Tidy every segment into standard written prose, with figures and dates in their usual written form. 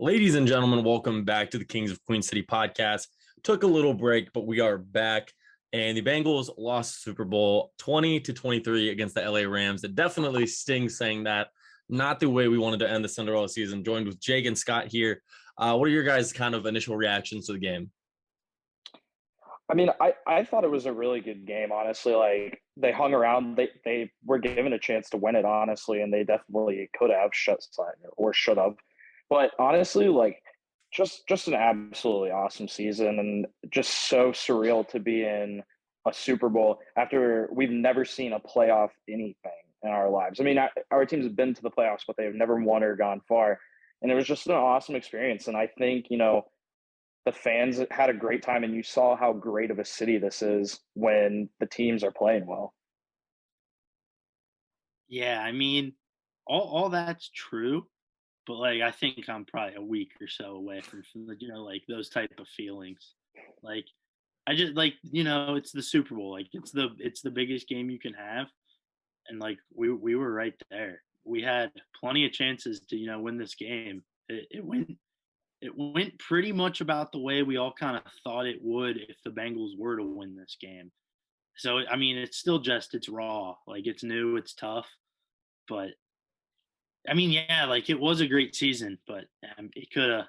Ladies and gentlemen, welcome back to the Kings of Queen City podcast. Took a little break, but we are back. And the Bengals lost the Super Bowl 20-23 against the LA Rams. It definitely stings saying that. Not the way we wanted to end the Cinderella season. Joined with Jake and Scott here. What are your guys' kind of initial reactions to the game? I thought it was a really good game, honestly. Like they hung around, they were given a chance to win it, honestly, and they definitely could have or should have. But honestly, like just an absolutely awesome season and just so surreal to be in a Super Bowl after we've never seen a playoff anything in our lives. Our teams have been to the playoffs, but they've never won or gone far. And it was just an awesome experience. And I think, the fans had a great time, and you saw how great of a city this is when the teams are playing well. Yeah, I mean, all that's true, but like I think I'm probably a week or so away from the, like those type of feelings. Like I just like, it's the Super Bowl. Like it's the biggest game you can have. And like we were right there. We had plenty of chances to, win this game. It went pretty much about the way we all kind of thought it would if the Bengals were to win this game. So I mean, it's raw. Like it's new, it's tough, but I mean, yeah, like it was a great season, but it could have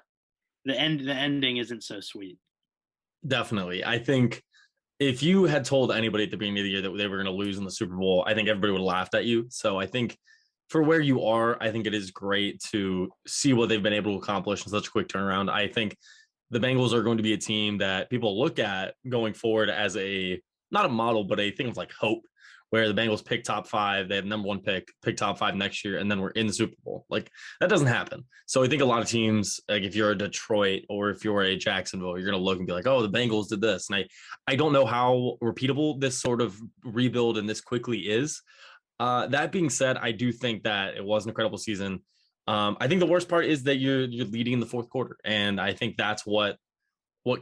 the ending isn't so sweet. Definitely. I think if you had told anybody at the beginning of the year that they were going to lose in the Super Bowl, I think everybody would have laughed at you. So I think for where you are, I think it is great to see what they've been able to accomplish in such a quick turnaround. I think the Bengals are going to be a team that people look at going forward as not a model, but a thing of like hope, where the Bengals pick top five, they have number one pick top five next year, and then we're in the Super Bowl. Like that doesn't happen. So I think a lot of teams, like if you're a Detroit or if you're a Jacksonville, you're going to look and be like, oh, the Bengals did this. And I don't know how repeatable this sort of rebuild and this quickly is. That being said, I do think that it was an incredible season. I think the worst part is that you're leading in the fourth quarter. And I think that's what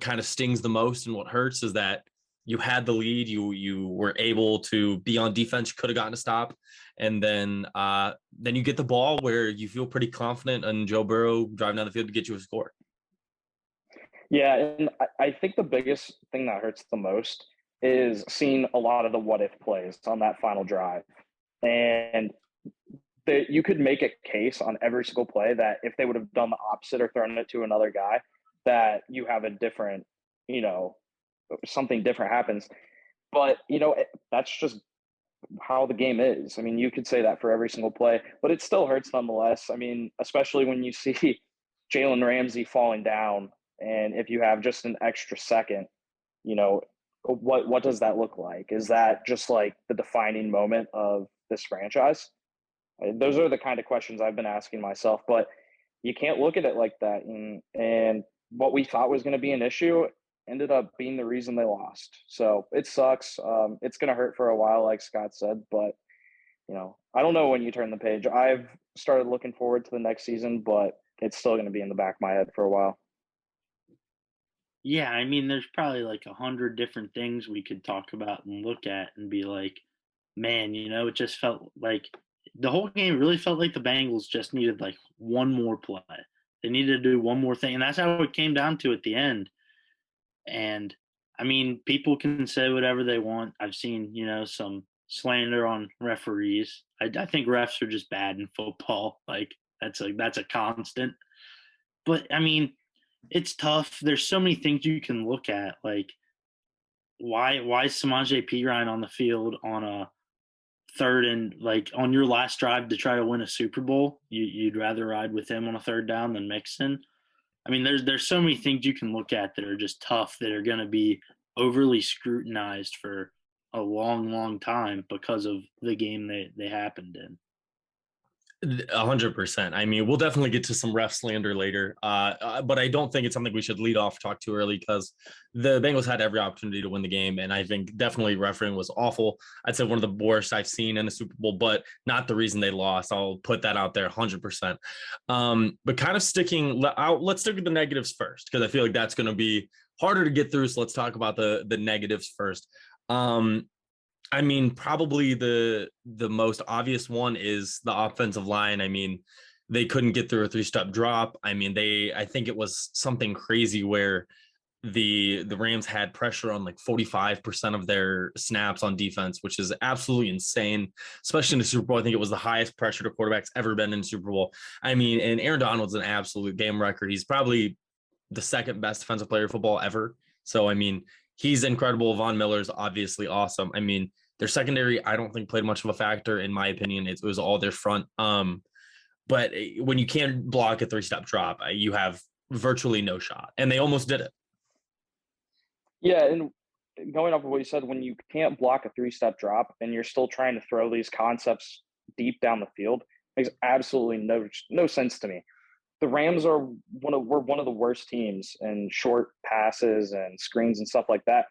kind of stings the most and what hurts is that you had the lead, you were able to be on defense, could have gotten a stop, and then you get the ball where you feel pretty confident and Joe Burrow driving down the field to get you a score. Yeah, and I think the biggest thing that hurts the most is seeing a lot of the what if plays on that final drive. And you could make a case on every single play that if they would have done the opposite or thrown it to another guy, that you have a different, something different happens. But, that's just how the game is. I mean, you could say that for every single play, but it still hurts nonetheless. I mean, especially when you see Jalen Ramsey falling down, and if you have just an extra second, what does that look like? Is that just like the defining moment of this franchise? Those are the kind of questions I've been asking myself, but you can't look at it like that. And what we thought was going to be an issue ended up being the reason they lost. So it sucks. It's going to hurt for a while, like Scott said, but I don't know when you turn the page. I've started looking forward to the next season, but it's still going to be in the back of my head for a while. Yeah, I mean, there's probably like 100 different things we could talk about and look at and be like, man, it just felt like the whole game really felt like the Bengals just needed like one more play. They needed to do one more thing, and that's how it came down to at the end. And I mean, people can say whatever they want. I've seen, some slander on referees. I think refs are just bad in football. Like that's a constant. But I mean, it's tough. There's so many things you can look at. Like why is Samaje Perine on the field on a third and like on your last drive to try to win a Super Bowl? You'd rather ride with him on a third down than Mixon. I mean, there's so many things you can look at that are just tough, that are going to be overly scrutinized for a long, long time because of the game they happened in. 100%. I mean, we'll definitely get to some ref slander later, but I don't think it's something we should lead off talk too early because the Bengals had every opportunity to win the game, and I think definitely refereeing was awful. I'd say one of the worst I've seen in a Super Bowl, but not the reason they lost. I'll put that out there 100%. But kind of sticking out, let's stick with the negatives first because I feel like that's going to be harder to get through. So let's talk about the negatives first. I mean, probably the most obvious one is the offensive line. I mean, they couldn't get through a 3-step drop. I mean, I think it was something crazy where the Rams had pressure on like 45% of their snaps on defense, which is absolutely insane, especially in the Super Bowl. I think it was the highest pressure to quarterbacks ever been in the Super Bowl. I mean, and Aaron Donald's an absolute game record. He's probably the second best defensive player in football ever. So, I mean, he's incredible. Von Miller's obviously awesome. I mean, their secondary, I don't think played much of a factor in my opinion. It was all their front. But when you can't block a 3-step drop, you have virtually no shot, and they almost did it. Yeah, and going off of what you said, when you can't block a 3-step drop and you're still trying to throw these concepts deep down the field, makes absolutely no sense to me. The Rams were one of the worst teams in short passes and screens and stuff like that,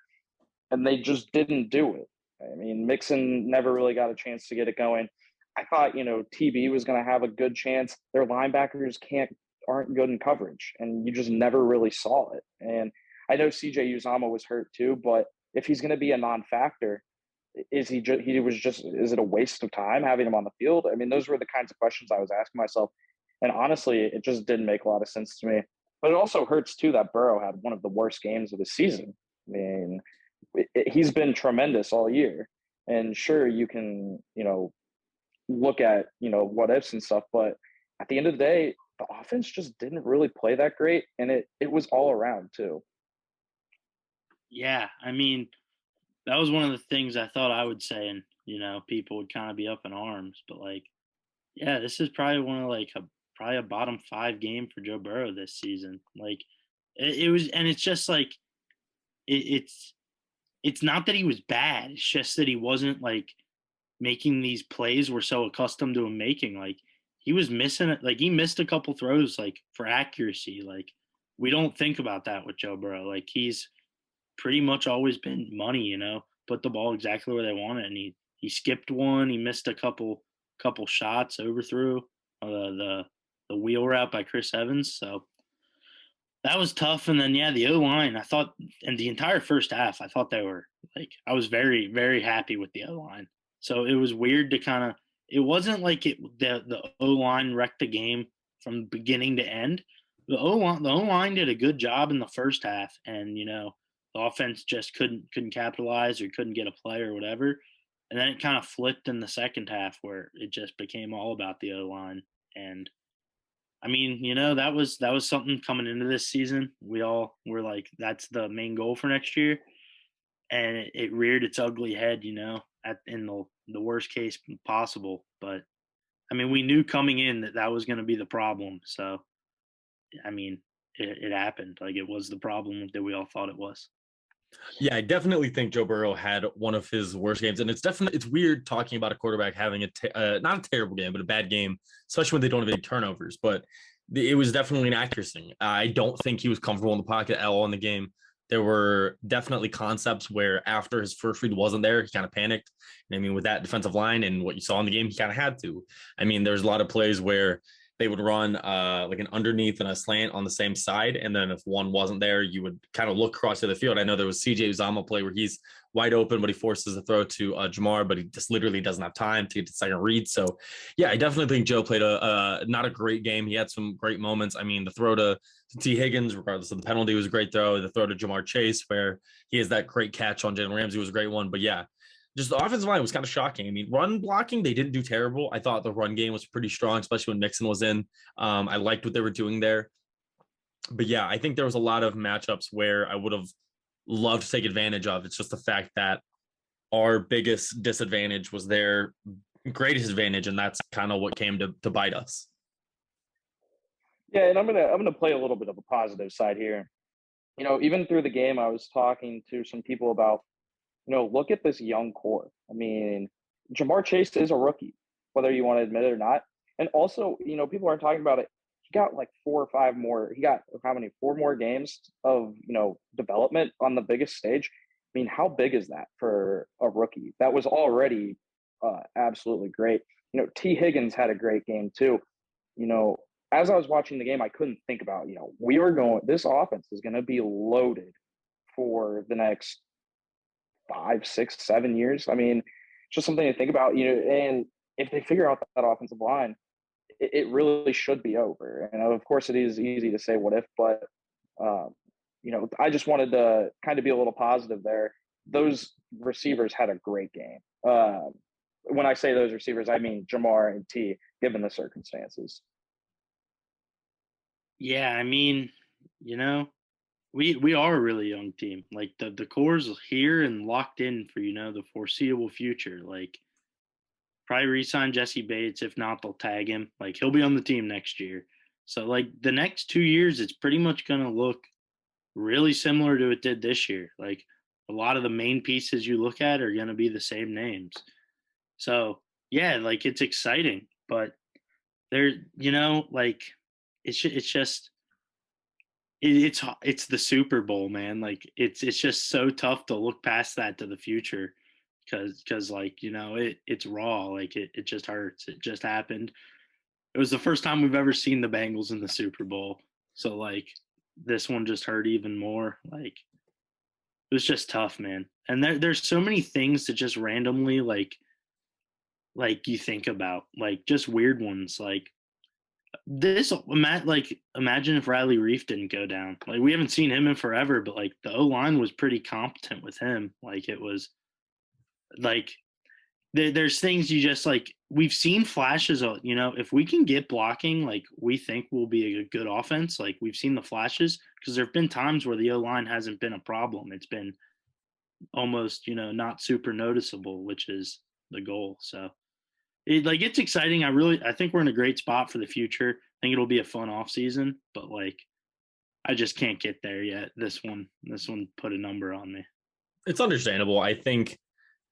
and they just didn't do it. I mean, Mixon never really got a chance to get it going. I thought, TB was going to have a good chance. Their linebackers aren't good in coverage, and you just never really saw it. And I know CJ Uzama was hurt too, but if he's going to be a non-factor, is it a waste of time having him on the field? I mean, those were the kinds of questions I was asking myself. And honestly, it just didn't make a lot of sense to me. But it also hurts too that Burrow had one of the worst games of the season. I mean, he's been tremendous all year. And sure, you can, look at, what ifs and stuff, but at the end of the day, the offense just didn't really play that great. And it was all around too. Yeah, I mean, that was one of the things I thought I would say, and people would kind of be up in arms. But like, yeah, this is probably one of probably a bottom 5 game for Joe Burrow this season. Like, it was, and it's just like it's not that he was bad. It's just that he wasn't like making these plays we're so accustomed to him making. Like, he was missing it. Like, he missed a couple throws like for accuracy. Like, we don't think about that with Joe Burrow. Like, he's pretty much always been money, put the ball exactly where they want it. And he skipped one. He missed a couple shots, overthrew the wheel route by Chris Evans. So that was tough. And then, yeah, the O-line, I thought, and the entire first half, I thought they were like, I was very, very happy with the O-line. So it was weird to kind of, it wasn't like the O-line wrecked the game from beginning to end. The O-line did a good job in the first half, and the offense just couldn't capitalize or couldn't get a play or whatever. And then it kind of flipped in the second half where it just became all about the O-line. And I mean, that was something coming into this season. We all were like, that's the main goal for next year. And it reared its ugly head, in the worst case possible. But I mean, we knew coming in that was going to be the problem. So, I mean, it happened. Like, it was the problem that we all thought it was. Yeah, I definitely think Joe Burrow had one of his worst games, and it's weird talking about a quarterback having not a terrible game, but a bad game, especially when they don't have any turnovers. But it was definitely an accuracy. I don't think he was comfortable in the pocket at all in the game. There were definitely concepts where after his first read wasn't there, he kind of panicked. And I mean, with that defensive line and what you saw in the game, he kind of had to. I mean, there's a lot of plays where they would run like an underneath and a slant on the same side. And then if one wasn't there, you would kind of look across to the field. I know there was CJ Uzama play where he's wide open, but he forces a throw to Jamar, but he just literally doesn't have time to get to the second read. So yeah, I definitely think Joe played not a great game. He had some great moments. I mean, the throw to T. Higgins, regardless of the penalty, was a great throw. The throw to Jamar Chase, where he has that great catch on Jalen Ramsey, was a great one. But yeah, just the offensive line was kind of shocking. I mean, run blocking, they didn't do terrible. I thought the run game was pretty strong, especially when Mixon was in. I liked what they were doing there. But yeah, I think there was a lot of matchups where I would have loved to take advantage of. It's just the fact that our biggest disadvantage was their greatest advantage, and that's kind of what came to bite us. Yeah, and I'm gonna play a little bit of a positive side here. Even through the game, I was talking to some people about, look at this young core. I mean, Jamar Chase is a rookie, whether you want to admit it or not. And also, people aren't talking about it. He got like 4 or 5 more. He got how many? 4 more games of, development on the biggest stage. I mean, how big is that for a rookie? That was already absolutely great. T. Higgins had a great game too. As I was watching the game, I couldn't think about, this offense is going to be loaded for the next 5, 6, 7 years. I mean, it's just something to think about, and if they figure out that offensive line, it really should be over. And of course, it is easy to say what if, but I just wanted to kind of be a little positive there. Those receivers had a great game. When I say those receivers, I mean Jamar and T, given the circumstances. Yeah, I mean, we are a really young team. Like the core's here and locked in for the foreseeable future. Like probably re-sign Jesse Bates. If not, they'll tag him. Like he'll be on the team next year. So like the next 2 years, it's pretty much gonna look really similar to it did this year. Like a lot of the main pieces you look at are gonna be the same names. So yeah, like it's exciting, but there, like it's just it's the Super Bowl, man. Like it's just so tough to look past that to the future because like it's raw. Like it just hurts. It just happened. It was the first time we've ever seen the Bengals in the Super Bowl. So like this one just hurt even more. Like it was just tough, man. And there's so many things that just randomly like you think about, like just weird ones. Like this, imagine if Riley Reef didn't go down. Like we haven't seen him in forever, but like the O-line was pretty competent with him. Like it was like there's things you just like we've seen flashes of, if we can get blocking, like we think we'll be a good offense. Like we've seen the flashes because there have been times where the O-line hasn't been a problem. It's been almost, not super noticeable, which is the goal. So it's exciting. I think we're in a great spot for the future. I think it'll be a fun off season, but like I just can't get there yet. This one put a number on me. It's understandable. I think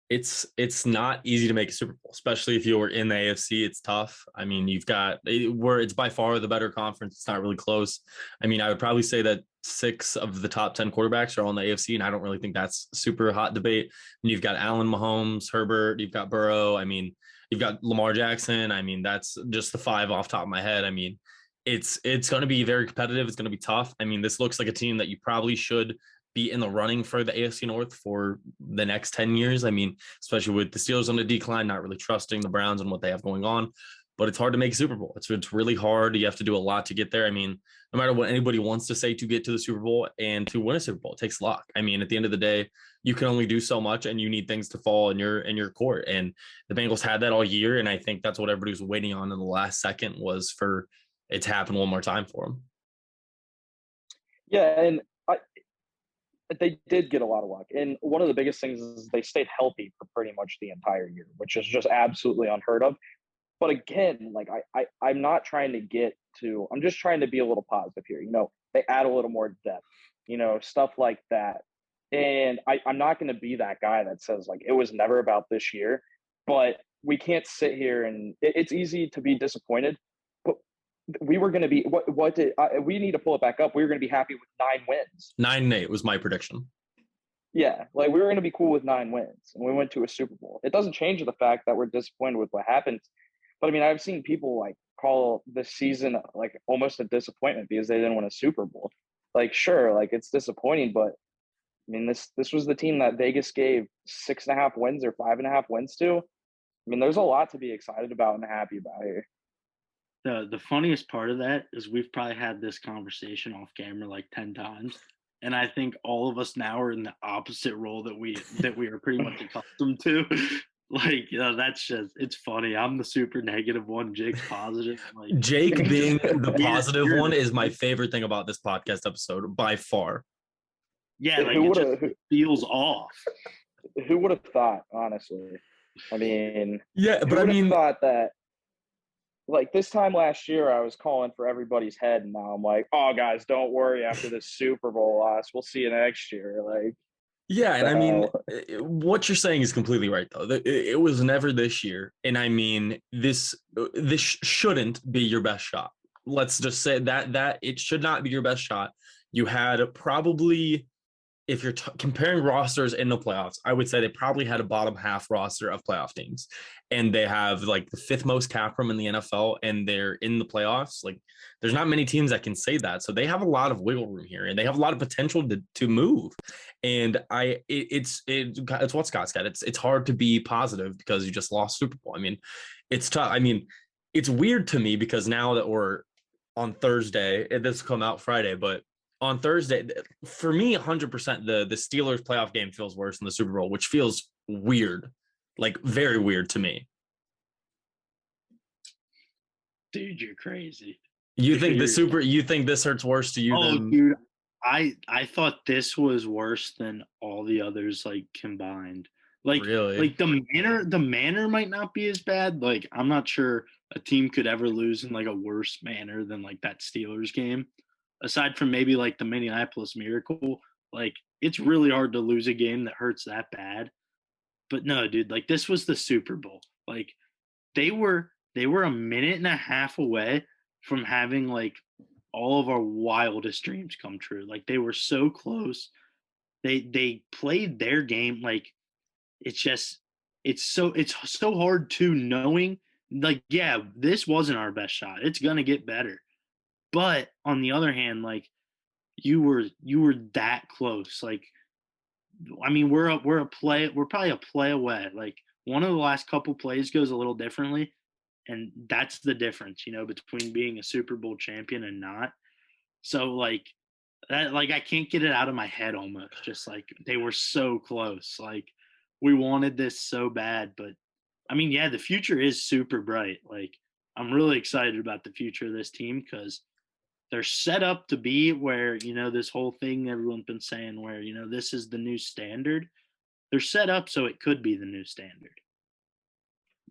it's not easy to make a Super Bowl, especially if you were in the AFC. It's tough. I mean, it's by far the better conference. It's not really close. I mean, I would probably say that 6 of the top 10 quarterbacks are all in the AFC, and I don't really think that's super hot debate. And you've got Allen, Mahomes, Herbert, you've got Burrow. I mean, you've got Lamar Jackson. I mean, that's just the 5 off top of my head. I mean, it's going to be very competitive. It's going to be tough. I mean, this looks like a team that you probably should be in the running for the AFC North for the next 10 years. I mean, especially with the Steelers on the decline, not really trusting the Browns and what they have going on, but it's hard to make a Super Bowl. It's really hard. You have to do a lot to get there. I mean, no matter what anybody wants to say to get to the Super Bowl and to win a Super Bowl, it takes luck. I mean, at the end of the day, you can only do so much and you need things to fall in your court. And the Bengals had that all year. And I think that's what everybody was waiting on in the last second was for it to happen one more time for them. Yeah. And they did get a lot of luck. And one of the biggest things is they stayed healthy for pretty much the entire year, which is just absolutely unheard of. But again, like I'm not trying to I'm just trying to be a little positive here. They add a little more depth, stuff like that. And I'm not going to be that guy that says like it was never about this year, but we can't sit here and it's easy to be disappointed. But we were going to be we need to pull it back up. We were going to be happy with 9 wins. 9-8 was my prediction. Yeah, like we were going to be cool with 9 wins, and we went to a Super Bowl. It doesn't change the fact that we're disappointed with what happened. But I mean, I've seen people like call this season like almost a disappointment because they didn't win a Super Bowl. Like, sure, like it's disappointing, but I mean, this was the team that Vegas gave 6.5 wins or 5.5 wins to. I mean, there's a lot to be excited about and happy about here. The funniest part of that is we've probably had this conversation off camera like 10 times. And I think all of us now are in the opposite role that we are pretty much accustomed to. Like, that's just, it's funny. I'm the super negative one. Jake's positive. Like, Jake being the positive one is my favorite thing about this podcast episode by far. Yeah, like it just feels off. Who would have thought, honestly? I mean, yeah, but I mean, thought that like this time last year, I was calling for everybody's head, and now I'm like, oh, guys, don't worry. After this Super Bowl loss, we'll see you next year. Like, yeah, and I mean, what you're saying is completely right, though. It was never this year, and I mean, this shouldn't be your best shot. Let's just say that it should not be your best shot. You had probably, if you're comparing rosters in the playoffs, I would say they probably had a bottom half roster of playoff teams, and they have like the 5th most cap room in the NFL, and they're in the playoffs. Like, there's not many teams that can say that. So they have a lot of wiggle room here, and they have a lot of potential to move. And it's what Scott said. It's hard to be positive because you just lost Super Bowl. I mean, it's tough. I mean, it's weird to me because now that we're on Thursday, this will come out Friday, but on Thursday, for me, 100%, the Steelers playoff game feels worse than the Super Bowl, which feels weird, like very weird to me. Dude, you're crazy. You think you think this hurts worse to you than? Dude, I thought this was worse than all the others like combined. Like Really? like the manner might not be as bad. Like I'm not sure a team could ever lose in like a worse manner than like that Steelers game. Aside from maybe like the Minneapolis Miracle, like it's really hard to lose a game that hurts that bad. But no, dude, like this was the Super Bowl. Like they were a minute and a half away from having like all of our wildest dreams come true. Like they were so close. They played their game. Like it's so hard to knowing like, yeah, this wasn't our best shot. It's gonna get better. But on the other hand, like you were that close. Like I mean, we're probably a play away. Like one of the last couple plays goes a little differently, and that's the difference, between being a Super Bowl champion and not. So like that, like I can't get it out of my head almost. Just like they were so close. Like we wanted this so bad, but I mean, yeah, the future is super bright. Like I'm really excited about the future of this team because they're set up to be where, this whole thing everyone's been saying where, this is the new standard. They're set up so it could be the new standard.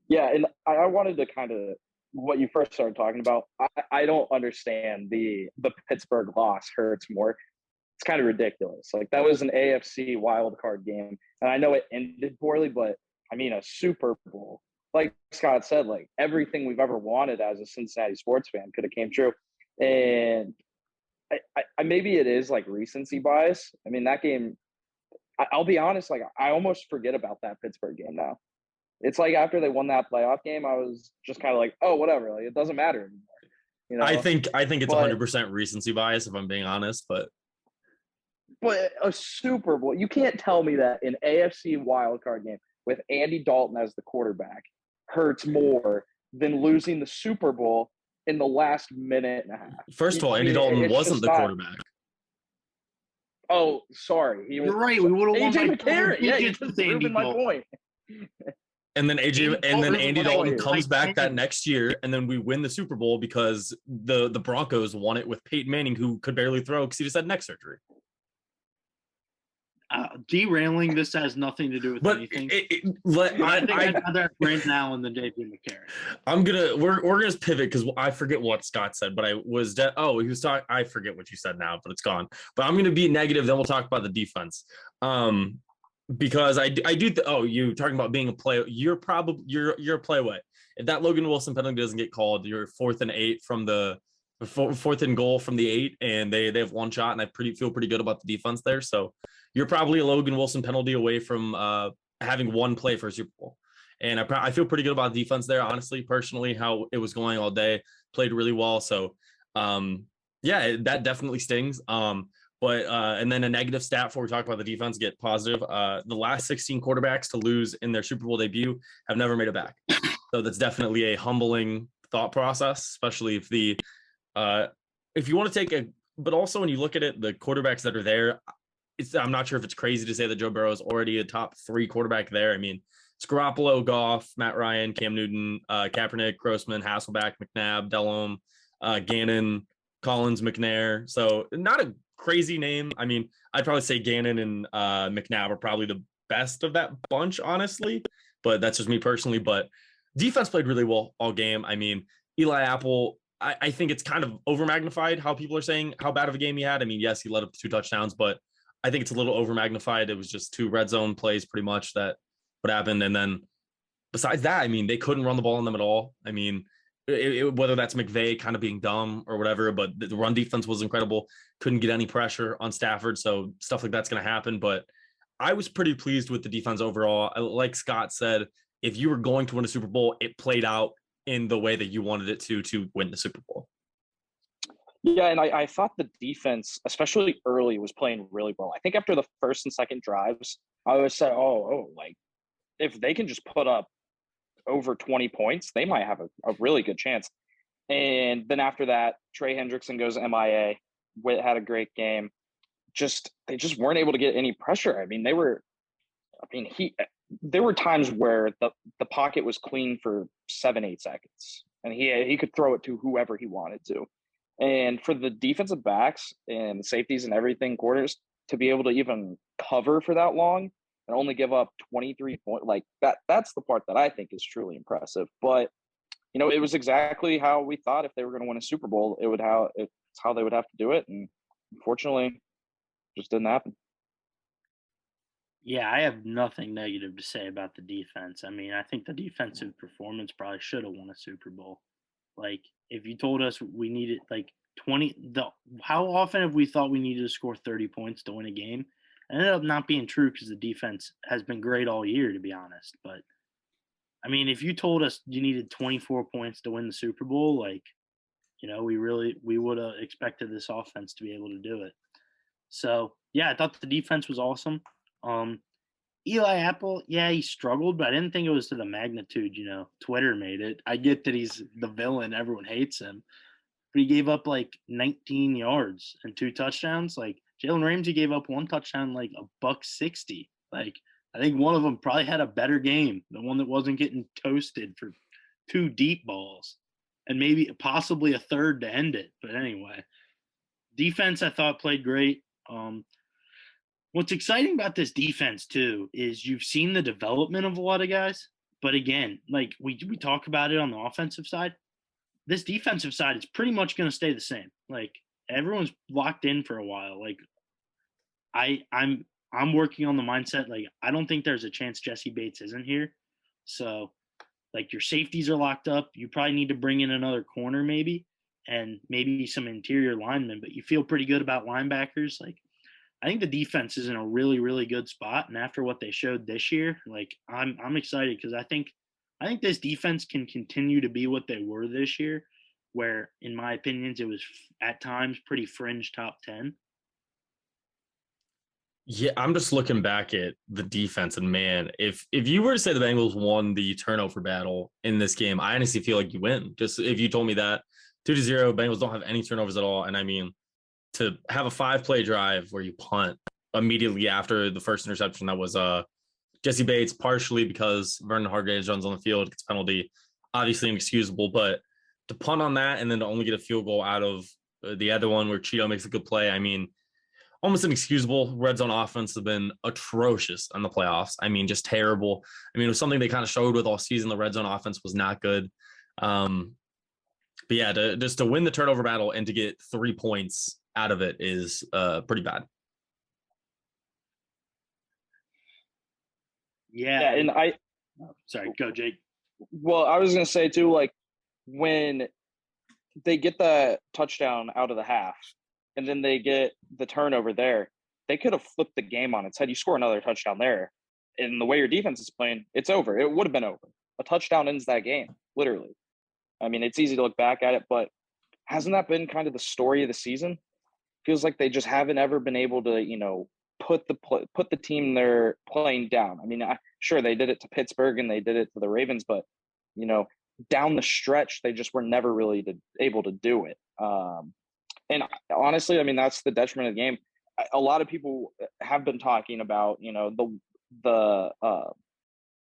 Yeah, and I wanted to kind of what you first started talking about. I don't understand the Pittsburgh loss hurts more. It's kind of ridiculous. Like that was an AFC wild card game, and I know it ended poorly, but I mean a Super Bowl. Like Scott said, like everything we've ever wanted as a Cincinnati sports fan could have came true. And I maybe it is like recency bias. I mean that game. I'll be honest, like I almost forget about that Pittsburgh game now. It's like after they won that playoff game, I was just kind of like, oh, whatever. Like it doesn't matter anymore. I think it's 100% recency bias if I'm being honest, but a Super Bowl, you can't tell me that an AFC wildcard game with Andy Dalton as the quarterback hurts more than losing the Super Bowl in the last minute and a half. First of all, Andy Dalton wasn't the quarterback. Oh, sorry. You're right. We would have won by McCarron. Yeah, you're just proving my point. And then Andy Dalton comes back that next year, and then we win the Super Bowl because the Broncos won it with Peyton Manning, who could barely throw because he just had neck surgery. Derailing this has nothing to do with anything. I think I'd rather Brandon Allen than J.P. McCarron. We're gonna pivot because I forget what Scott said, but I forget what you said now, but it's gone. But I'm gonna be negative. Then we'll talk about the defense. Because you talking about being a play. You're a play away. If that Logan Wilson penalty doesn't get called, you're 4th and 8 from the 4th and goal from the 8, and they have one shot, and I feel pretty good about the defense there. So you're probably a Logan Wilson penalty away from having one play for a Super Bowl. And I feel pretty good about the defense there, honestly, personally, how it was going all day, played really well. So, yeah, that definitely stings. But and then a negative stat before we talk about the defense, get positive. The last 16 quarterbacks to lose in their Super Bowl debut have never made it back. So that's definitely a humbling thought process, especially if you want to take but also when you look at it, the quarterbacks that are there, I'm not sure if it's crazy to say that Joe Burrow is already a top 3 quarterback there. I mean, it's Garoppolo, Goff, Matt Ryan, Cam Newton, Kaepernick, Grossman, Hasselbeck, McNabb, Delhomme, Gannon, Collins, McNair. So not a crazy name. I mean, I'd probably say Gannon and McNabb are probably the best of that bunch, honestly, but that's just me personally. But defense played really well all game. I mean, Eli Apple, I think it's kind of over magnified how people are saying how bad of a game he had. I mean, yes, he led up to 2 touchdowns, but I think it's a little over magnified. It was just 2 red zone plays pretty much that what happened. And then besides that, I mean, they couldn't run the ball on them at all. I mean, whether that's McVay kind of being dumb or whatever, but the run defense was incredible. Couldn't get any pressure on Stafford. So stuff like that's going to happen. But I was pretty pleased with the defense overall. Like Scott said, if you were going to win a Super Bowl, it played out in the way that you wanted it to win the Super Bowl. Yeah, and I thought the defense, especially early, was playing really well. I think after the first and second drives, I always said, like, if they can just put up over 20 points, they might have a really good chance. And then after that, Trey Hendrickson goes MIA. Witt had a great game. They just weren't able to get any pressure. I mean, there were times where the pocket was clean for 7-8 seconds, and he could throw it to whoever he wanted to. And for the defensive backs and safeties and everything, quarters, to be able to even cover for that long and only give up 23 points, like that's the part that I think is truly impressive. But it was exactly how we thought if they were going to win a Super Bowl, it's how they would have to do it. And unfortunately, just didn't happen. Yeah, I have nothing negative to say about the defense. I mean, I think the defensive performance probably should have won a Super Bowl. Like, if you told us we needed like 20, how often have we thought we needed to score 30 points to win a game? It ended up not being true because the defense has been great all year, to be honest. But I mean, if you told us you needed 24 points to win the Super Bowl, like, we would have expected this offense to be able to do it. So yeah, I thought the defense was awesome. Eli Apple, yeah, he struggled, but I didn't think it was to the magnitude, Twitter made it. I get that he's the villain, everyone hates him, but he gave up like 19 yards and 2 touchdowns. Like Jalen Ramsey gave up 1 touchdown, like $160. Like I think one of them probably had a better game, the one that wasn't getting toasted for 2 deep balls, and maybe possibly a third to end it. But anyway, defense I thought played great. What's exciting about this defense too is you've seen the development of a lot of guys, but again, like we talk about it on the offensive side, this defensive side is pretty much going to stay the same. Like everyone's locked in for a while. Like I'm working on the mindset. Like I don't think there's a chance Jesse Bates isn't here. So like your safeties are locked up. You probably need to bring in another corner maybe, and maybe some interior linemen, but you feel pretty good about linebackers. Like I think the defense is in a really, really good spot. And after what they showed this year, like I'm excited because I think this defense can continue to be what they were this year, where in my opinions it was at times pretty fringe top 10. Yeah, I'm just looking back at the defense, and man, if you were to say the Bengals won the turnover battle in this game, I honestly feel like you win. Just if you told me that 2-0, Bengals don't have any turnovers at all, and I mean, to have a 5-play drive where you punt immediately after the first interception, that was Jesse Bates, partially because Vernon Hargreaves runs on the field, gets a penalty, obviously inexcusable, but to punt on that and then to only get a field goal out of the other one where Cheeto makes a good play, I mean, almost inexcusable. Red zone offense have been atrocious in the playoffs. I mean, just terrible. I mean, it was something they kind of showed with all season. The red zone offense was not good. But yeah, to win the turnover battle and to get 3 points out of it is pretty bad. Yeah, and sorry, go Jake. Well, I was gonna say too, like when they get the touchdown out of the half and then they get the turnover there, they could have flipped the game on its head. You score another touchdown there, and the way your defense is playing, it's over. It would have been over. A touchdown ends that game, literally. I mean, it's easy to look back at it, but hasn't that been kind of the story of the season? Feels like they just haven't ever been able to, put the team they're playing down. I mean, sure, they did it to Pittsburgh and they did it to the Ravens, but, down the stretch, they just were never really able to do it. And honestly, I mean, that's the detriment of the game. A lot of people have been talking about, the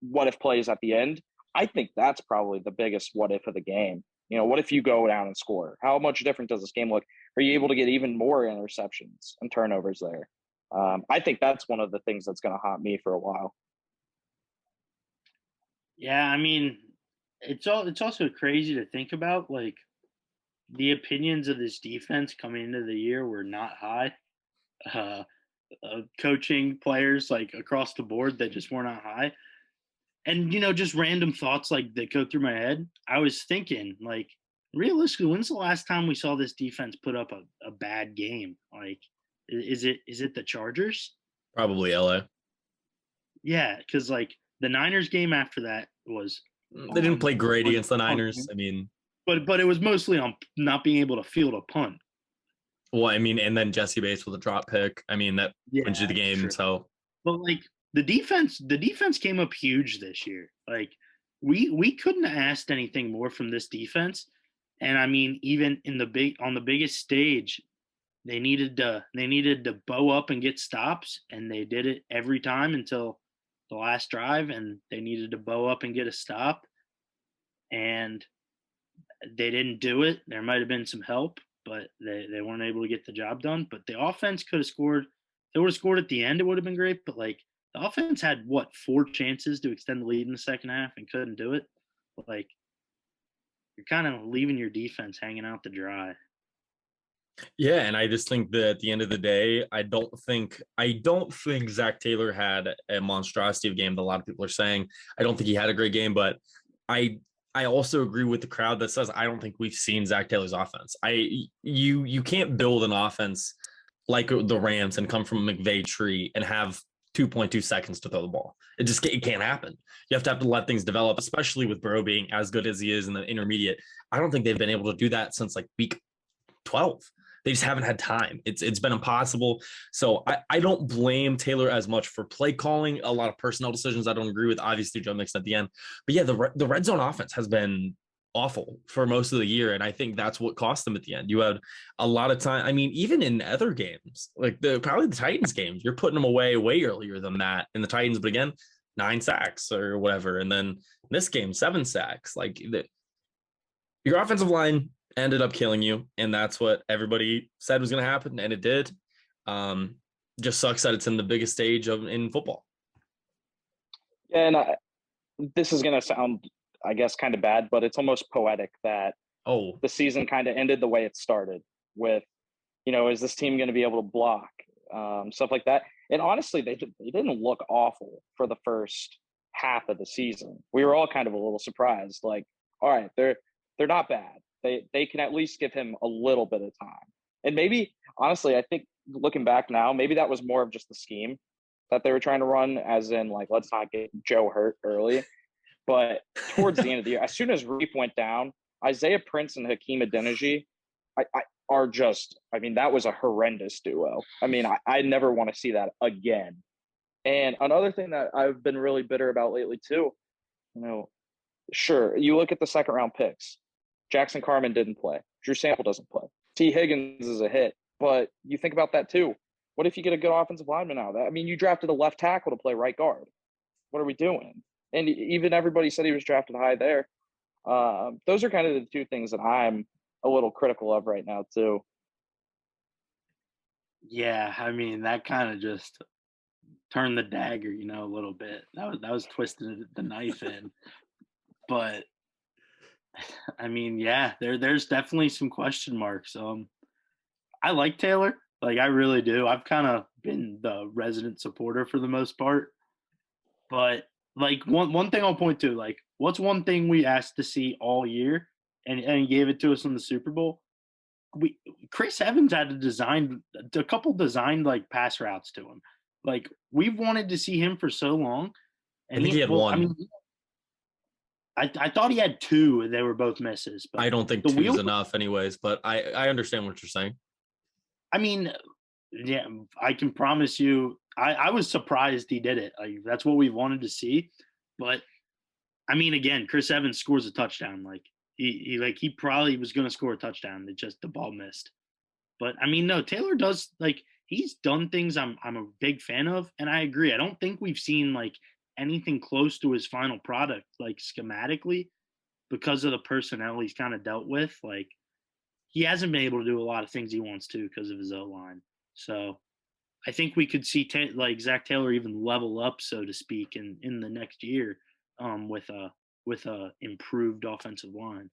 what if plays at the end. I think that's probably the biggest what if of the game. What if you go down and score? How much different does this game look? Are you able to get even more interceptions and turnovers there? I think that's one of the things that's going to haunt me for a while. Yeah, I mean, it's also crazy to think about. Like the opinions of this defense coming into the year were not high. Coaching players like across the board, they just were not high. And just random thoughts like that go through my head. I was thinking, like, realistically, when's the last time we saw this defense put up a bad game? Like, is it the Chargers? Probably LA. Yeah, because like the Niners game after that was they didn't play great against the Niners. I mean, but it was mostly on not being able to field a punt. Well, I mean, and then Jesse Bates with a drop pick. I mean, that wins you the game. True. So, but like the defense came up huge this year. Like we couldn't have asked anything more from this defense. And I mean, even in on the biggest stage, they needed to bow up and get stops, and they did it every time until the last drive, and they needed to bow up and get a stop, and they didn't do it. There might have been some help, but they weren't able to get the job done. But the offense could have scored. They would have scored at the end. It would have been great. But like the offense had what 4 chances to extend the lead in the second half and couldn't do it. Like you're kind of leaving your defense hanging out to dry. Yeah, and I just think that at the end of the day, I don't think Zach Taylor had a monstrosity of game that a lot of people are saying. I don't think he had a great game, but I also agree with the crowd that says I don't think we've seen Zach Taylor's offense. You can't build an offense like the Rams and come from a McVay tree and have 2.2 seconds to throw the ball. It can't happen. You have to let things develop, especially with Burrow being as good as he is in the intermediate. I don't think they've been able to do that since like week 12. They just haven't had time. It's been impossible. So I don't blame Taylor as much for play calling. A lot of personnel decisions I don't agree with. Obviously, Joe Mixon at the end. But yeah, the red zone offense has been awful for most of the year. And I think that's what cost them at the end. You had a lot of time. I mean, even in other games, like probably the Titans games, you're putting them away way earlier than that in the Titans. But again, 9 sacks or whatever. And then this game, 7 sacks. Like your offensive line ended up killing you, and that's what everybody said was going to happen, and it did. Just sucks that it's in the biggest stage in football. And this is going to sound, I guess, kind of bad, but it's almost poetic that the season kind of ended the way it started with, is this team going to be able to block, stuff like that. And honestly, they didn't look awful for the first half of the season. We were all kind of a little surprised, like, all right, they're not bad. They can at least give him a little bit of time. And maybe, honestly, I think looking back now, maybe that was more of just the scheme that they were trying to run, as in, like, let's not get Joe hurt early. But towards the end of the year, as soon as Reap went down, Isaiah Prince and Hakeem Adeniji are just, I mean, that was a horrendous duo. I mean, I never want to see that again. And another thing that I've been really bitter about lately too, sure, you look at the second round picks. Jackson Carman didn't play. Drew Sample doesn't play. T. Higgins is a hit. But you think about that too. What if you get a good offensive lineman out of that? I mean, you drafted a left tackle to play right guard. What are we doing? And even everybody said he was drafted high there. Those are kind of the two things that I'm a little critical of right now too. Yeah, I mean, that kind of just turned the dagger, a little bit. That was twisting the knife in. But I mean, yeah, there's definitely some question marks. I like Taylor, like I really do. I've kind of been the resident supporter for the most part. But like one thing I'll point to, like, what's one thing we asked to see all year, and he gave it to us in the Super Bowl? Chris Evans had a couple designed like pass routes to him. Like we've wanted to see him for so long, and I think he had one. I mean, I thought he had 2, and they were both misses. But I don't think 2 is enough anyways, but I understand what you're saying. I mean, yeah, I can promise you, I was surprised he did it. Like, that's what we wanted to see. But, I mean, again, Chris Evans scores a touchdown. Like, he probably was going to score a touchdown. The ball missed. But, I mean, no, Taylor does, like, he's done things I'm a big fan of, and I agree. I don't think we've seen, like, anything close to his final product, like schematically, because of the personnel he's kind of dealt with. Like he hasn't been able to do a lot of things he wants to because of his O-line. So I think we could see like Zach Taylor even level up, so to speak, in the next year with a improved offensive line.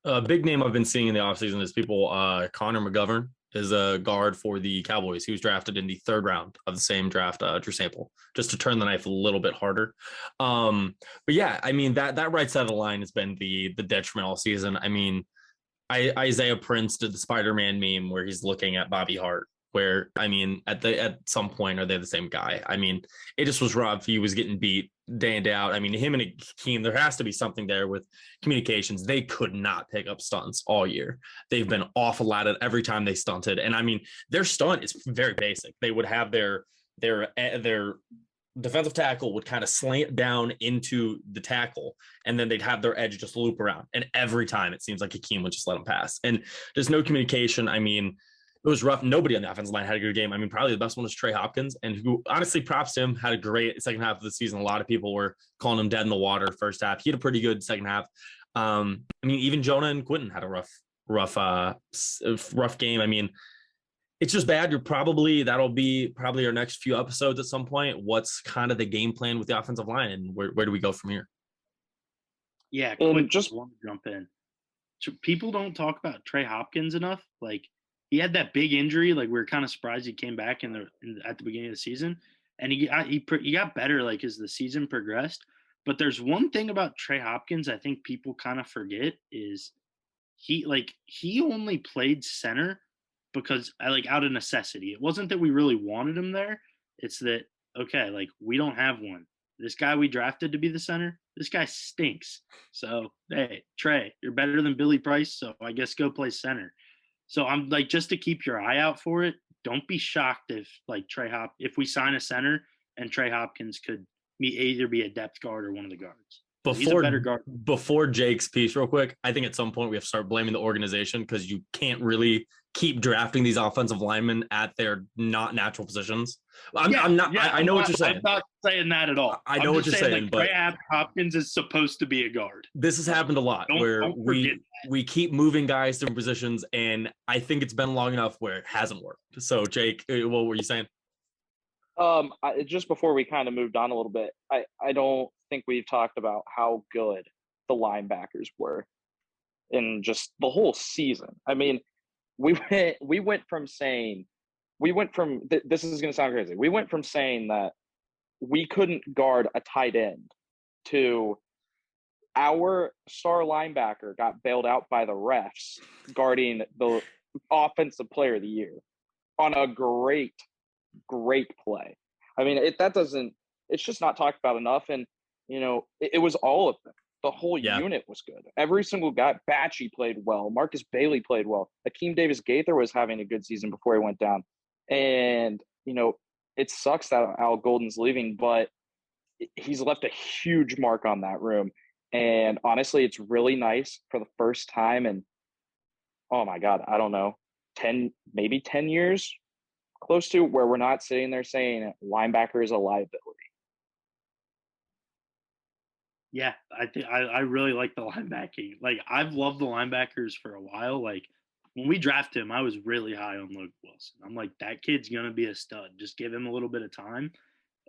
A big name I've been seeing in the offseason is Connor McGovern is a guard for the Cowboys. He was drafted in the 3rd round of the same draft, Drew Sample, just to turn the knife a little bit harder. But yeah, I mean, that right side of the line has been the detriment all season. I mean, Isaiah Prince did the Spider-Man meme where he's looking at Bobby Hart, where, I mean, at some point, are they the same guy? I mean, it just was rough. He was getting beat day in, day out. I mean, him and Hakeem, there has to be something there with communications. They could not pick up stunts all year. They've been awful at it every time they stunted. And I mean, their stunt is very basic. They would have their defensive tackle would kind of slant down into the tackle, and then they'd have their edge just loop around. And every time it seems like Hakeem would just let him pass. And there's no communication. I mean, it was rough. Nobody on the offensive line had a good game. I mean, probably the best one was Trey Hopkins, and who honestly, props to him, had a great second half of the season. A lot of people were calling him dead in the water first half. He had a pretty good second half. I mean, even Jonah and Quentin had a rough game. I mean, it's just bad. That'll be probably our next few episodes at some point. What's kind of the game plan with the offensive line, and where do we go from here? Yeah, quick, just want to jump in. People don't talk about Trey Hopkins enough. Like, he had that big injury. Like, we were kind of surprised he came back at the beginning of the season, and he got better like as the season progressed. But there's one thing about Trey Hopkins I think people kind of forget is he only played center because out of necessity. It wasn't that we really wanted him there. It's that, okay, like, we don't have one. This guy we drafted to be the center, this guy stinks. So, hey, Trey, you're better than Billy Price, so I guess go play center. So I'm like, just to keep your eye out for it, don't be shocked if if we sign a center and Trey Hopkins could either be a depth guard or one of the guards. He's a better guard. Before Jake's piece, real quick, I think at some point we have to start blaming the organization, because you can't really keep drafting these offensive linemen at their not natural positions. I know what you're saying. I'm not saying that at all. I know what you're saying, but Trey Hopkins is supposed to be a guard. This has happened a lot where we keep moving guys to positions, and I think it's been long enough where it hasn't worked. So, Jake, what were you saying? Just before we kind of moved on a little bit, I don't think we've talked about how good the linebackers were in just the whole season. I mean, we went from this is going to sound crazy. We went from saying that we couldn't guard a tight end to our star linebacker got bailed out by the refs guarding the offensive player of the year on a great play. I mean, it's just not talked about enough. And, it was all of them. The whole unit was good. Every single guy. Batchy played well. Marcus Bailey played well. Akeem Davis-Gaither was having a good season before he went down. And, it sucks that Al Golden's leaving, but he's left a huge mark on that room. And honestly, it's really nice for the first time in, oh my God, I don't know, 10 years, close to, where we're not sitting there saying linebacker is a liability. Yeah, I think I really like the linebacking. Like, I've loved the linebackers for a while. Like, when we drafted him, I was really high on Logan Wilson. I'm like, that kid's going to be a stud. Just give him a little bit of time.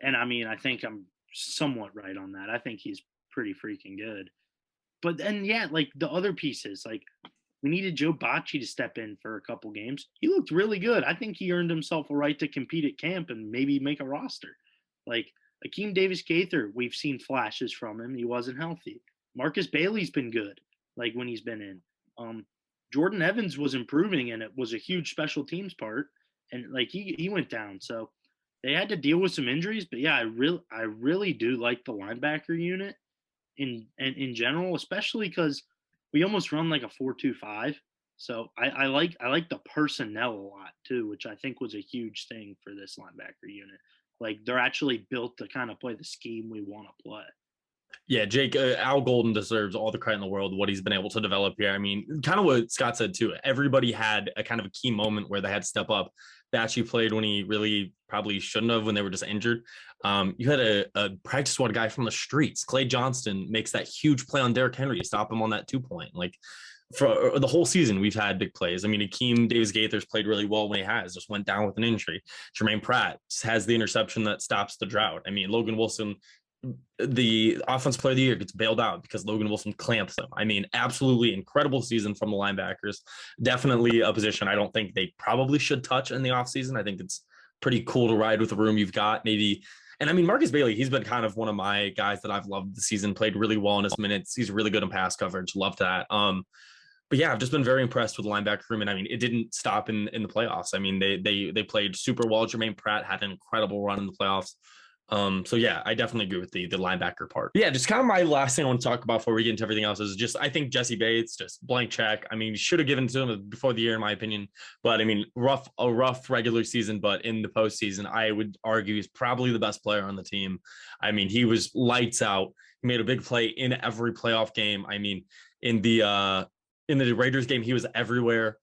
And, I mean, I think I'm somewhat right on that. I think he's pretty freaking good. But then, yeah, like, the other pieces, like, we needed Joe Bacci to step in for a couple games. He looked really good. I think he earned himself a right to compete at camp and maybe make a roster. Like, Akeem Davis-Gaither, we've seen flashes from him. He wasn't healthy. Marcus Bailey's been good, like, when he's been in. Jordan Evans was improving, and it was a huge special teams part. And, like, he went down. So they had to deal with some injuries. But, yeah, I really do like the linebacker unit in general, especially because we almost run like a 4-2-5. So I like the personnel a lot too, which I think was a huge thing for this linebacker unit. Like, they're actually built to kind of play the scheme we want to play. Yeah, Jake, Al Golden deserves all the credit in the world, what he's been able to develop here. I mean, kind of what Scott said too. Everybody had a kind of a key moment where they had to step up. Batchy played when he really probably shouldn't have, when they were just injured. You had a practice squad guy from the streets. Clay Johnston makes that huge play on Derrick Henry to stop him on that 2-point. Like, for the whole season, we've had big plays. I mean, Akeem Davis-Gaither's played really well when he just went down with an injury. Jermaine Pratt has the interception that stops the drought. I mean, Logan Wilson, the offensive player of the year, gets bailed out because Logan Wilson clamps him. I mean, absolutely incredible season from the linebackers. Definitely a position I don't think they probably should touch in the offseason. I think it's pretty cool to ride with the room you've got, maybe. And I mean, Marcus Bailey, he's been kind of one of my guys that I've loved the season, played really well in his minutes. He's really good in pass coverage. Loved that. But yeah, I've just been very impressed with the linebacker room. And I mean, it didn't stop in the playoffs. I mean, they played super well. Jermaine Pratt had an incredible run in the playoffs. So yeah, I definitely agree with the linebacker part. Yeah, just kind of my last thing I want to talk about before we get into everything else is just I think Jesse Bates just blank check. I mean, should have given to him before the year, in my opinion. But I mean, a rough regular season, but in the postseason, I would argue he's probably the best player on the team. I mean, he was lights out. He made a big play in every playoff game. I mean, in the Raiders game, he was everywhere.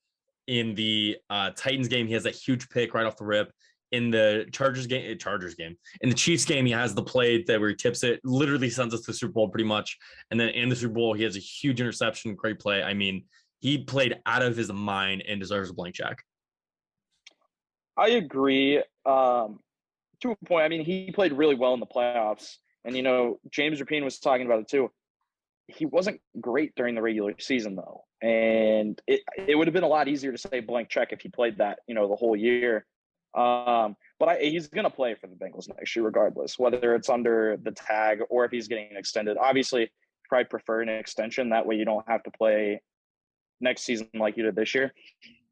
In the Titans game, he has that huge pick right off the rip. In the Chargers game, in the Chiefs game, he has the play that where he tips it, literally sends us to the Super Bowl pretty much. And then in the Super Bowl, he has a huge interception, great play. I mean, he played out of his mind and deserves a blank check. I agree. To a point, I mean, he played really well in the playoffs. And, James Rapine was talking about it too. He wasn't great during the regular season, though. And it would have been a lot easier to say blank check if he played that, the whole year. But he's going to play for the Bengals next year, regardless, whether it's under the tag or if he's getting extended. Obviously, probably prefer an extension. That way you don't have to play next season like you did this year.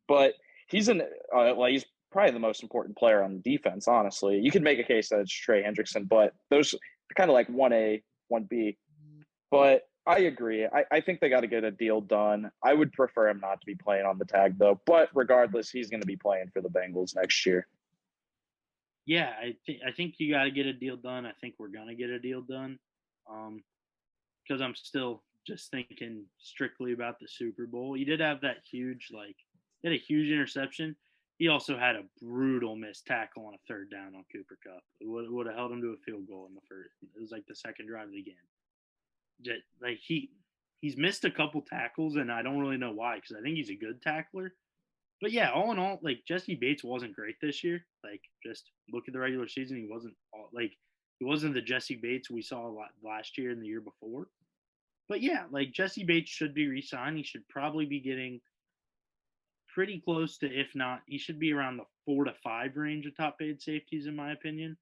But he's he's probably the most important player on defense, honestly. You could make a case that it's Trey Hendrickson, but those are kind of like 1A, 1B. But I agree. I think they got to get a deal done. I would prefer him not to be playing on the tag, though. But regardless, he's going to be playing for the Bengals next year. Yeah, I think you got to get a deal done. I think we're going to get a deal done because I'm still just thinking strictly about the Super Bowl. He did have that huge, he had a huge interception. He also had a brutal missed tackle on a third down on Cooper Kupp. It would have held him to a field goal in the first. It was like the second drive of the game. Like he's missed a couple tackles, and I don't really know why because I think he's a good tackler. But yeah, all in all, like Jesse Bates wasn't great this year. Like just look at the regular season, he wasn't the Jesse Bates we saw last year and the year before. But yeah, like Jesse Bates should be re-signed. He should probably be getting pretty close to, if not, he should be around the 4 to 5 range of top paid safeties, in my opinion.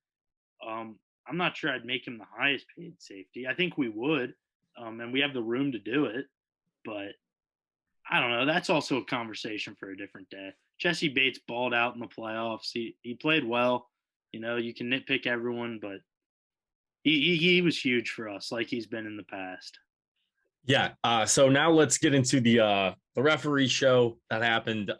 I'm not sure I'd make him the highest paid safety. I think we would. And we have the room to do it. But I don't know. That's also a conversation for a different day. Jesse Bates balled out in the playoffs. He played well. You can nitpick everyone, but he was huge for us, like he's been in the past. Yeah. So now let's get into the referee show that happened.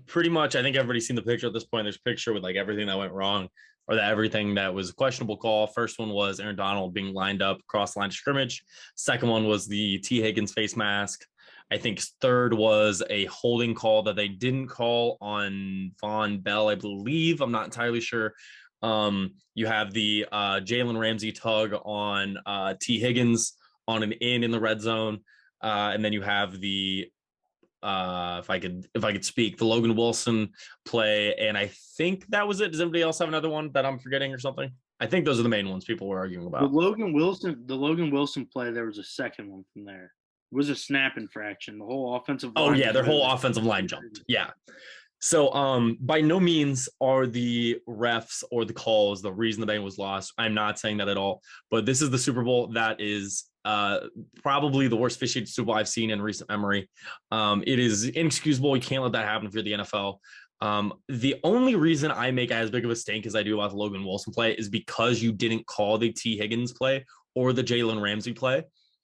Pretty much, I think everybody's seen the picture at this point. There's a picture with like everything that went wrong, or that everything that was a questionable call. First one was Aaron Donald being lined up across the line of scrimmage. Second one was the T. Higgins face mask. I think third was a holding call that they didn't call on Von Bell, I believe. I'm not entirely sure. You have the Jalen Ramsey tug on T. Higgins on an in the red zone. And then you have the if I could speak, the Logan Wilson play, and I think that was it. Does anybody else have another one that I'm forgetting or something? I think those are the main ones people were arguing about. The Logan Wilson play, there was a second one from there. It was a snap infraction. The whole offensive line. Oh yeah, their whole offensive line jumped. Yeah. So by no means are the refs or the calls the reason the game was lost. I'm not saying that at all. But this is the Super Bowl that is probably the worst officiated Super Bowl I've seen in recent memory. It is inexcusable. You can't let that happen if you're the NFL. The only reason I make as big of a stink as I do about the Logan Wilson play is because you didn't call the T. Higgins play or the Jalen Ramsey play.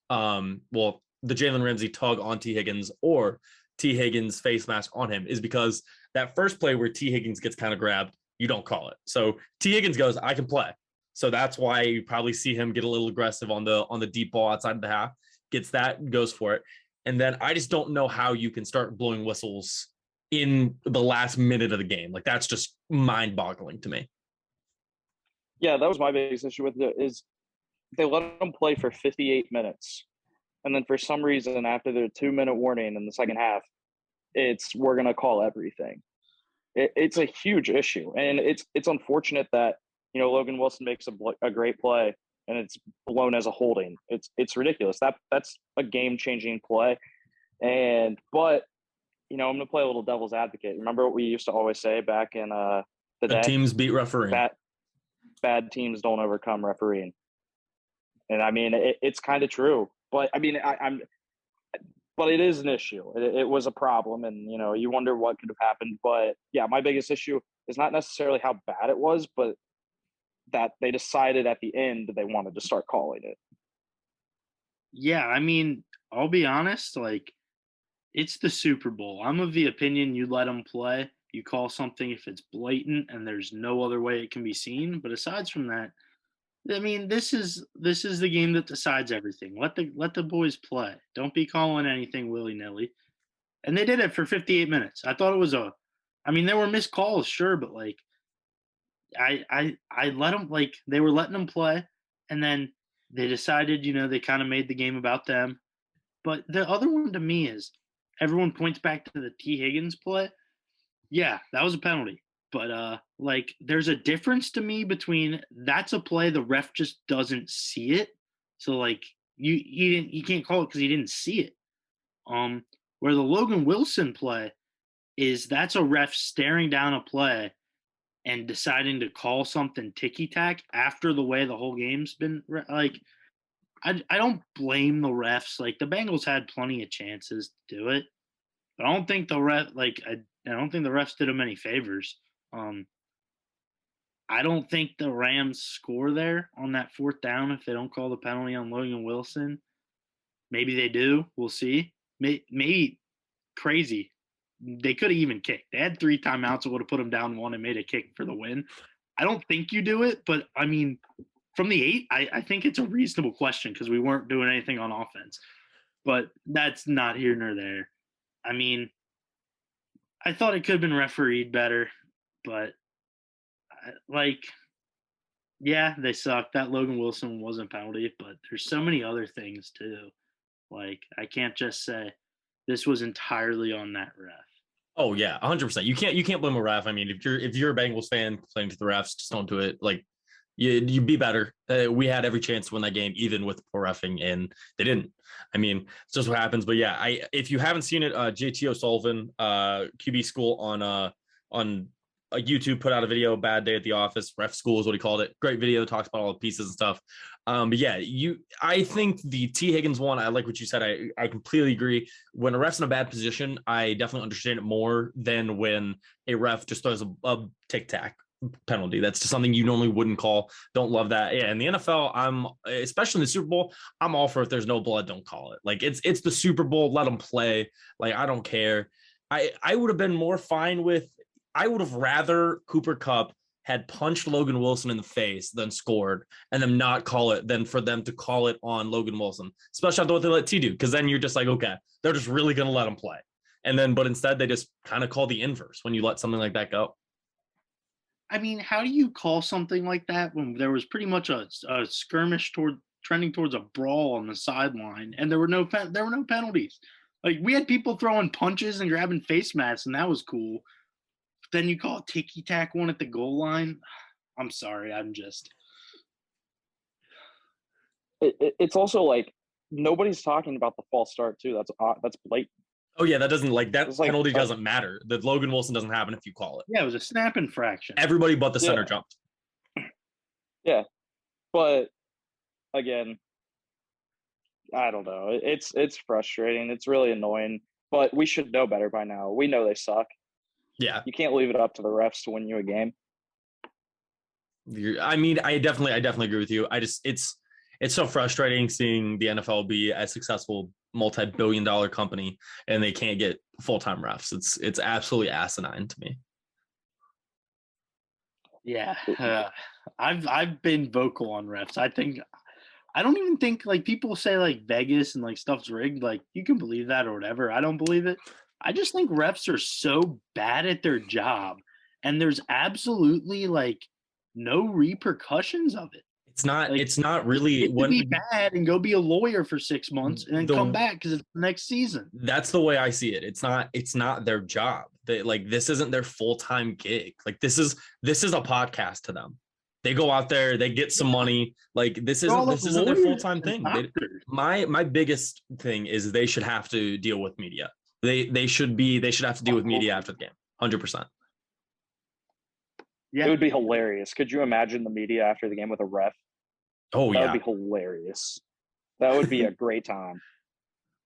Well, the Jalen Ramsey tug on T. Higgins or T. Higgins face mask on him is because that first play where T. Higgins gets kind of grabbed, you don't call it. So T. Higgins goes, I can play. So that's why you probably see him get a little aggressive on the deep ball outside of the half, gets that, goes for it. And then I just don't know how you can start blowing whistles in the last minute of the game. Like that's just mind boggling to me. Yeah, that was my biggest issue with it is they let them play for 58 minutes. And then for some reason, after the 2-minute warning in the second half, we're going to call everything. It's a huge issue. And it's unfortunate that, Logan Wilson makes a great play and it's blown as a holding. It's ridiculous. That's a game-changing play. But I'm going to play a little devil's advocate. Remember what we used to always say back in the day? Teams beat refereeing. Bad teams don't overcome refereeing. And I mean, it's kind of true. But I mean, but it is an issue. It was a problem, and you wonder what could have happened. But yeah, my biggest issue is not necessarily how bad it was, but that they decided at the end they wanted to start calling it. Yeah, I mean, I'll be honest, like it's the Super Bowl. I'm of the opinion you let them play. You call something if it's blatant and there's no other way it can be seen. But aside from that, I mean, this is the game that decides everything. Let the boys play. Don't be calling anything willy nilly. And they did it for 58 minutes. I thought it was I mean, there were missed calls, sure, but like I let them, like they were letting them play, and then they decided, they kind of made the game about them. But the other one to me is everyone points back to the T Higgins play. Yeah, that was a penalty. But like there's a difference to me between that's a play the ref just doesn't see it. So like he can't call it because he didn't see it. Where the Logan Wilson play is that's a ref staring down a play and deciding to call something ticky tack after the way the whole game's been like. I don't blame the refs. Like the Bengals had plenty of chances to do it, but I don't think the ref I don't think the refs did them any favors. I don't think the Rams score there on that fourth down if they don't call the penalty on Logan Wilson. Maybe they do. We'll see. Maybe crazy. They could have even kicked. They had 3 timeouts. It would have put them down 1 and made a kick for the win. I don't think you do it, but I mean, from the 8, I think it's a reasonable question because we weren't doing anything on offense. But that's not here nor there. I mean, I thought it could have been refereed better, but yeah, they sucked. That Logan Wilson wasn't a penalty, but there's so many other things too. Like I can't just say this was entirely on that ref. Oh yeah, 100%. You can't blame a ref. I mean, if you're a Bengals fan complaining to the refs, just don't do it. Like you be better. We had every chance to win that game, even with poor reffing, and they didn't. I mean, it's just what happens. But yeah, if you haven't seen it, JT O'Sullivan, QB School on YouTube put out a video, Bad Day at the Office, Ref School is what he called it. Great video, talks about all the pieces and stuff. But yeah, I think the T Higgins one, I like what you said. I completely agree. When a ref's in a bad position, I definitely understand it more than when a ref just throws a tic-tac penalty. That's just something you normally wouldn't call. Don't love that. Yeah, in the NFL, especially in the Super Bowl, I'm all for if there's no blood, don't call it. Like it's the Super Bowl, let them play. Like I don't care. I would have been more fine with. I would have rather Cooper Kupp had punched Logan Wilson in the face than scored and them not call it than for them to call it on Logan Wilson, especially after what they let T do. Because then you're just like, okay, they're just really going to let him play. But instead they just kind of call the inverse when you let something like that go. I mean, how do you call something like that when there was pretty much a skirmish trending towards a brawl on the sideline and there were no penalties? Like we had people throwing punches and grabbing face masks and that was cool. Then you call a ticky-tack one at the goal line. I'm sorry. It's also like nobody's talking about the false start too. That's blatant. Oh yeah, that doesn't that penalty doesn't matter. The Logan Wilson doesn't happen if you call it. Yeah, it was a snap infraction. Everybody but the center jumped. Yeah, but again, I don't know. It's frustrating. It's really annoying. But we should know better by now. We know they suck. Yeah, you can't leave it up to the refs to win you a game. I mean, I definitely agree with you. It's so frustrating seeing the NFL be a successful multi-billion-dollar company and they can't get full-time refs. It's absolutely asinine to me. Yeah, I've been vocal on refs. I don't even think like people say like Vegas and like stuff's rigged. Like you can believe that or whatever. I don't believe it. I just think refs are so bad at their job and there's absolutely like no repercussions of it. It's not really when be bad and go be a lawyer for 6 months and then come back because it's the next season. That's the way I see it. It's not their job. This isn't their full-time gig. Like this is a podcast to them. They go out there, they get some monty. Like this isn't their full-time thing. My biggest thing is they should have to deal with media. They should have to deal with media after the game. 100%. Yeah. It would be hilarious. Could you imagine the media after the game with a ref? Oh, yeah. That would be hilarious. That would be a great time.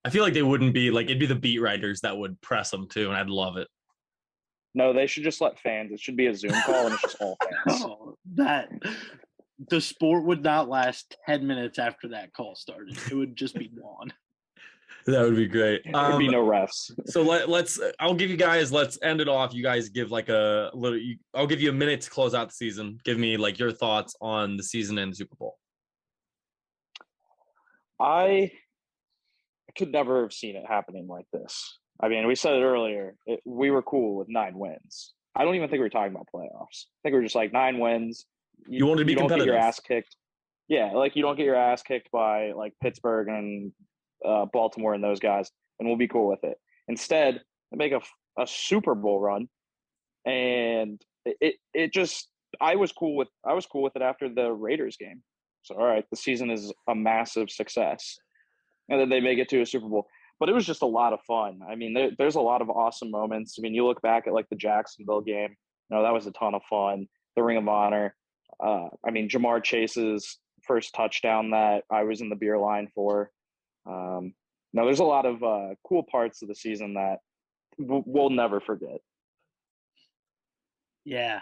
I feel like they wouldn't be like, it'd be the beat writers that would press them too, and I'd love it. No, they should just let fans. It should be a Zoom call and it's just all fans. Oh, the sport would not last 10 minutes after that call started. It would just be gone. That would be great. There'd be no refs. So I'll give you guys, let's end it off. You guys give like I'll give you a minute to close out the season. Give me like your thoughts on the season and the Super Bowl. I could never have seen it happening like this. I mean, we said it earlier. We were cool with 9 wins. I don't even think we were talking about playoffs. I think we were just like 9 wins. You wanted to be competitive. Don't get your ass kicked. Yeah, like you don't get your ass kicked by like Pittsburgh and Baltimore and those guys, and we'll be cool with it. Instead, they make a Super Bowl run, and it just I was cool with it after the Raiders game. So all right, the season is a massive success, and then they make it to a Super Bowl. But it was just a lot of fun. I mean, there's a lot of awesome moments. I mean, you look back at like the Jacksonville game. That was a ton of fun. The Ring of Honor. I mean, Jamar Chase's first touchdown that I was in the beer line for. No, there's a lot of cool parts of the season that we'll never forget. Yeah.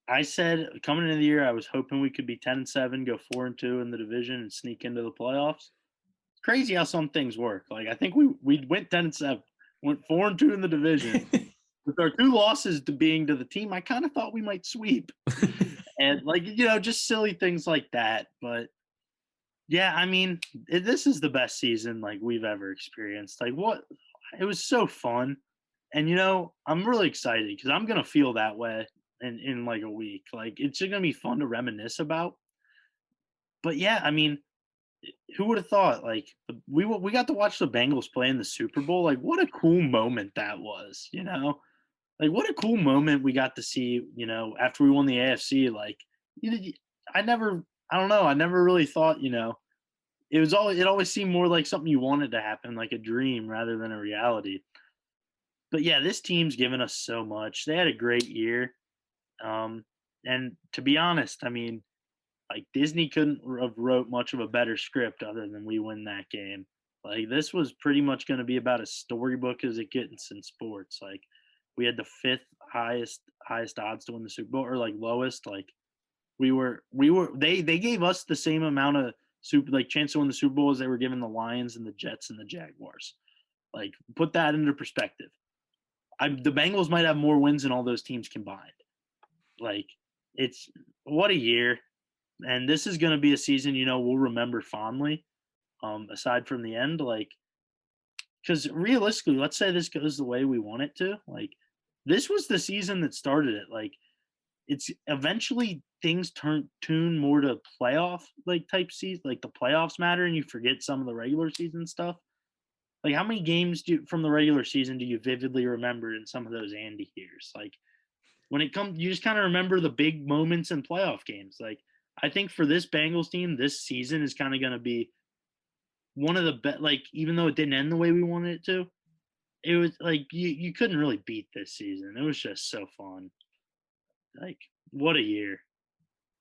I said coming into the year, I was hoping we could be 10-7, go 4-2 in the division, and sneak into the playoffs. It's crazy how some things work. Like I think we went 10-7, went 4-2 in the division. With our 2 losses to the team, I kind of thought we might sweep, and just silly things like that. But yeah, I mean, this is the best season like we've ever experienced. Like it was so fun, and I'm really excited because I'm gonna feel that way in like a week. Like it's just gonna be fun to reminisce about. But yeah, I mean, who would have thought? Like we got to watch the Bengals play in the Super Bowl. Like what a cool moment that was. Like what a cool moment we got to see. After we won the AFC. Like I never really thought. It always seemed more like something you wanted to happen, like a dream rather than a reality. But yeah, this team's given us so much. They had a great year. And to be honest, I mean, like Disney couldn't have wrote much of a better script other than we win that game. Like this was pretty much going to be about as storybook as it gets in sports. Like we had the 5th highest odds to win the Super Bowl, or like lowest. Like they gave us the same amount of chance to win the Super Bowl as they were giving the Lions and the Jets and the Jaguars. Like put that into perspective. The Bengals might have more wins than all those teams combined. Like it's what a year. And this is going to be a season, we'll remember fondly, aside from the end. Like, because realistically, let's say this goes the way we want it to. Like, this was the season that started it. Like, it's eventually things tune more to playoff type season. Like the playoffs matter, and you forget some of the regular season stuff. Like, how many games from the regular season do you vividly remember in some of those Andy years? Like, when it comes, you just kind of remember the big moments in playoff games. Like, I think for this Bengals team, this season is kind of going to be one of the best. Like, even though it didn't end the way we wanted it to, it was like you couldn't really beat this season. It was just so fun. Like, what a year!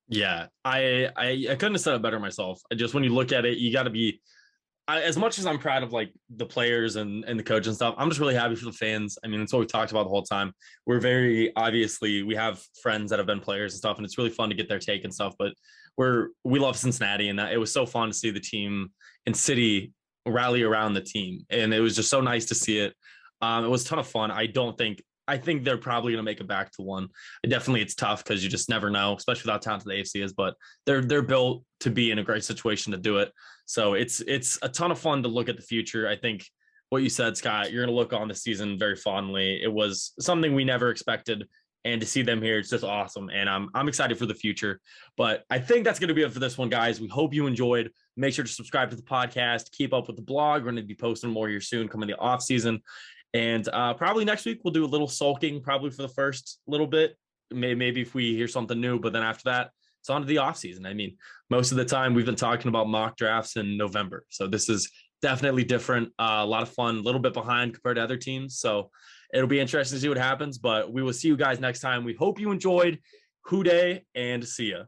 Yeah, I couldn't have said it better myself. When you look at it, you got to be. As much as I'm proud of like the players and the coach and stuff, I'm just really happy for the fans. I mean, it's what we talked about the whole time. We have friends that have been players and stuff, and it's really fun to get their take and stuff. But we love Cincinnati, and it was so fun to see the team and city rally around the team, and it was just so nice to see it. It was a ton of fun. I think they're probably going to make it back to one. It's tough because you just never know, especially without talented the AFC is. But they're built to be in a great situation to do it. So it's a ton of fun to look at the future. I think what you said, Scott, you're going to look on the season very fondly. It was something we never expected, and to see them here, it's just awesome. And I'm excited for the future. But I think that's going to be it for this one, guys. We hope you enjoyed. Make sure to subscribe to the podcast. Keep up with the blog. We're going to be posting more here soon, coming the off season. And probably next week we'll do a little sulking, probably for the first little bit. Maybe if we hear something new, but then after that, it's on to the off season. I mean, most of the time we've been talking about mock drafts in November. So this is definitely different. A lot of fun, a little bit behind compared to other teams. So it'll be interesting to see what happens, but we will see you guys next time. We hope you enjoyed Who Day, and see ya.